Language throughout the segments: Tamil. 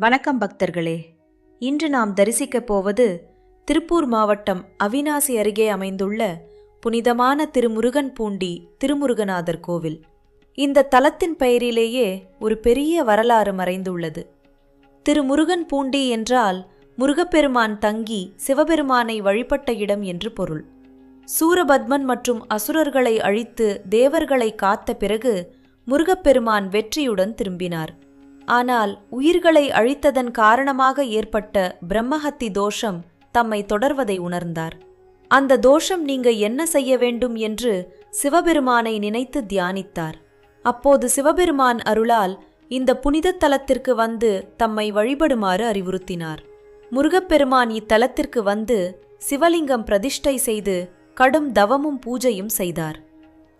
வணக்கம் பக்தர்களே. இன்று நாம் தரிசிக்கப் போவது திருப்பூர் மாவட்டம் அவிநாசி அருகே அமைந்துள்ள புனிதமான திருமுருகன்பூண்டி திருமுருகநாதர் கோவில். இந்த தலத்தின் பெயரிலேயே ஒரு பெரிய வரலாறு மறைந்துள்ளது. திருமுருகன்பூண்டி என்றால் முருகப்பெருமான் தங்கி சிவபெருமானை வழிபட்ட இடம் என்று பொருள். சூரபத்மன் மற்றும் அசுரர்களை அழித்து தேவர்களை காத்த பிறகு முருகப்பெருமான் வெற்றியுடன் திரும்பினார். ஆனால் உயிர்களை அழித்ததன் காரணமாக ஏற்பட்ட பிரம்மஹத்தி தோஷம் தம்மை தொடர்வதை உணர்ந்தார். அந்த தோஷம் நீங்க என்ன செய்ய வேண்டும் என்று சிவபெருமானை நினைத்து தியானித்தார். அப்போது சிவபெருமான் அருளால் இந்த புனித தலத்திற்கு வந்து தம்மை வழிபடுமாறு அறிவுறுத்தினார். முருகப்பெருமான் இத்தலத்திற்கு வந்து சிவலிங்கம் பிரதிஷ்டை செய்து கடும் தவமும் பூஜையும் செய்தார்.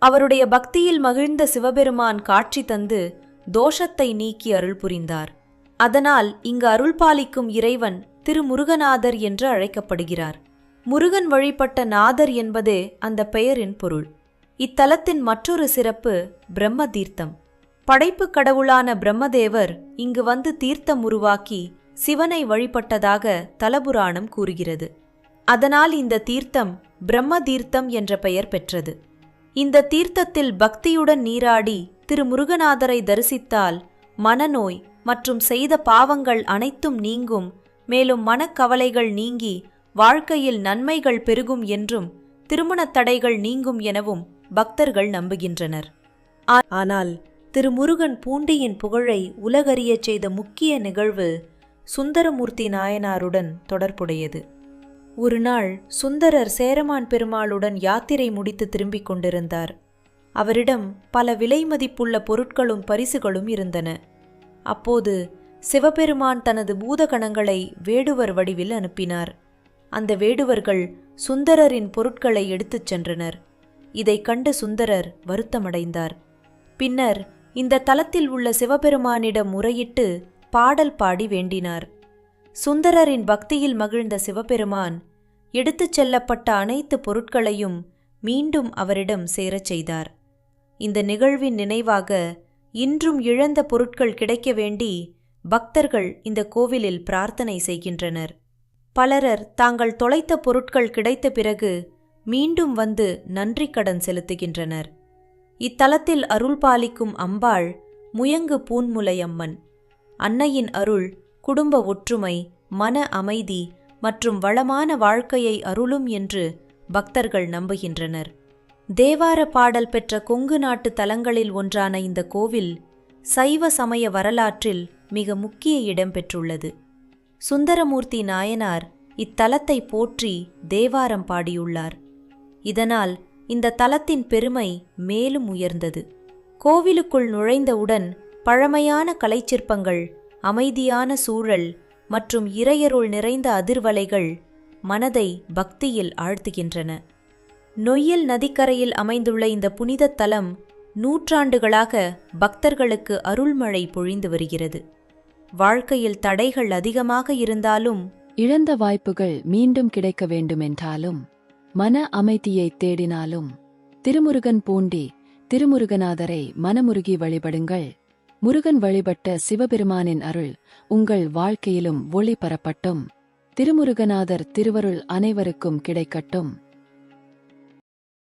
அவருடைய பக்தியில் மகிழ்ந்த சிவபெருமான் காட்சி தந்து தோஷத்தை நீக்கி அருள் புரிந்தார். அதனால் இங்கு அருள் பாலிக்கும் இறைவன் திருமுருகநாதர் என்று அழைக்கப்படுகிறார். முருகன் வழிபட்ட நாதர் என்பதே அந்த பெயரின் பொருள். இத்தலத்தின் மற்றொரு சிறப்பு பிரம்ம தீர்த்தம். படைப்பு கடவுளான பிரம்மதேவர் இங்கு வந்து தீர்த்தம் உருவாக்கி சிவனை வழிபட்டதாக தலபுராணம் கூறுகிறது. அதனால் இந்த தீர்த்தம் பிரம்ம தீர்த்தம் என்ற பெயர் பெற்றது. இந்த தீர்த்தத்தில் பக்தியுடன் நீராடி திருமுருகநாதரை தரிசித்தால் மனநோய் மற்றும் செய்த பாவங்கள் அனைத்தும் நீங்கும், மேலும் மனக்கவலைகள் நீங்கி வாழ்க்கையில் நன்மைகள் பெருகும் என்றும் திருமணத் தடைகள் நீங்கும் எனவும் பக்தர்கள் நம்புகின்றனர். ஆனால் திருமுருகன் பூண்டியின் புகழை உலகறியச் செய்த முக்கிய நிகழ்வு சுந்தரமூர்த்தி நாயனாருடன் தொடர்புடையது. ஒரு நாள் சுந்தரர் சேரமான் பெருமாளுடன் யாத்திரை முடித்து திரும்பிக் கொண்டிருந்தார். அவரிடம் பல விலை மதிப்புள்ள பொருட்களும் பரிசுகளும் இருந்தன. அப்போது சிவபெருமான் தனது பூதகணங்களை வேடுவர் வடிவில் அனுப்பினார். அந்த வேடுவர்கள் சுந்தரரின் பொருட்களை எடுத்துச் சென்றனர். இதை கண்டு சுந்தரர் வருத்தமடைந்தார். பின்னர் இந்த தலத்தில் உள்ள சிவபெருமானிடம் முறையிட்டு பாடல் பாடி வேண்டினார். சுந்தரரின் பக்தியில் மகிழ்ந்த சிவபெருமான் எடுத்துச் செல்லப்பட்ட அனைத்து பொருட்களையும் மீண்டும் அவரிடம் சேரச் செய்தார். இந்த நிகழ்வின் நினைவாக இன்றும் இழந்த பொருட்கள் கிடைக்க வேண்டி பக்தர்கள் இந்த கோவிலில் பிரார்த்தனை செய்கின்றனர். பலரர் தாங்கள் தொலைத்த பொருட்கள் கிடைத்த பிறகு மீண்டும் வந்து நன்றி கடன் செலுத்துகின்றனர். இத்தலத்தில் அருள் பாலிக்கும் அம்பாள் முயங்கு பூன்முலையம்மன். அன்னையின் அருள் குடும்ப ஒற்றுமை, மன அமைதி மற்றும் வளமான வாழ்க்கையை அருளும் என்று பக்தர்கள் நம்புகின்றனர். தேவார பாடல் பெற்ற கொங்கு நாட்டு தலங்களில் ஒன்றான இந்த கோவில் சைவ சமய வரலாற்றில் மிக முக்கிய இடம் பெற்றுள்ளது. சுந்தரமூர்த்தி நாயனார் இத்தலத்தை போற்றி தேவாரம் பாடியுள்ளார். இதனால் இந்த தலத்தின் பெருமை மேலும் உயர்ந்தது. கோவிலுக்குள் நுழைந்தவுடன் பழமையான கலைச்சிற்பங்கள், அமைதியான சூழல் மற்றும் இறையருள் நிறைந்த அதிர்வலைகள் மனதை பக்தியில் ஆழ்த்துகின்றன. நொய்யல் நதிக்கரையில் அமைந்துள்ள இந்த புனித தலம் நூற்றாண்டுகளாக பக்தர்களுக்கு அருள்மழை பொழிந்து வருகிறது. வாழ்க்கையில் தடைகள் அதிகமாக இருந்தாலும், இழந்த வாய்ப்புகள் மீண்டும் கிடைக்க வேண்டுமென்றாலும், மன அமைதியை தேடினாலும் திருமுருகன் பூண்டி திருமுருகநாதரை மனமுருகி வழிபடுங்கள். முருகன் வழிபட்ட சிவபெருமானின் அருள் உங்கள் வாழ்க்கையிலும் ஒளி பரப்பட்டும். திருமுருகநாதர் திருவருள் அனைவருக்கும் கிடைக்கட்டும்.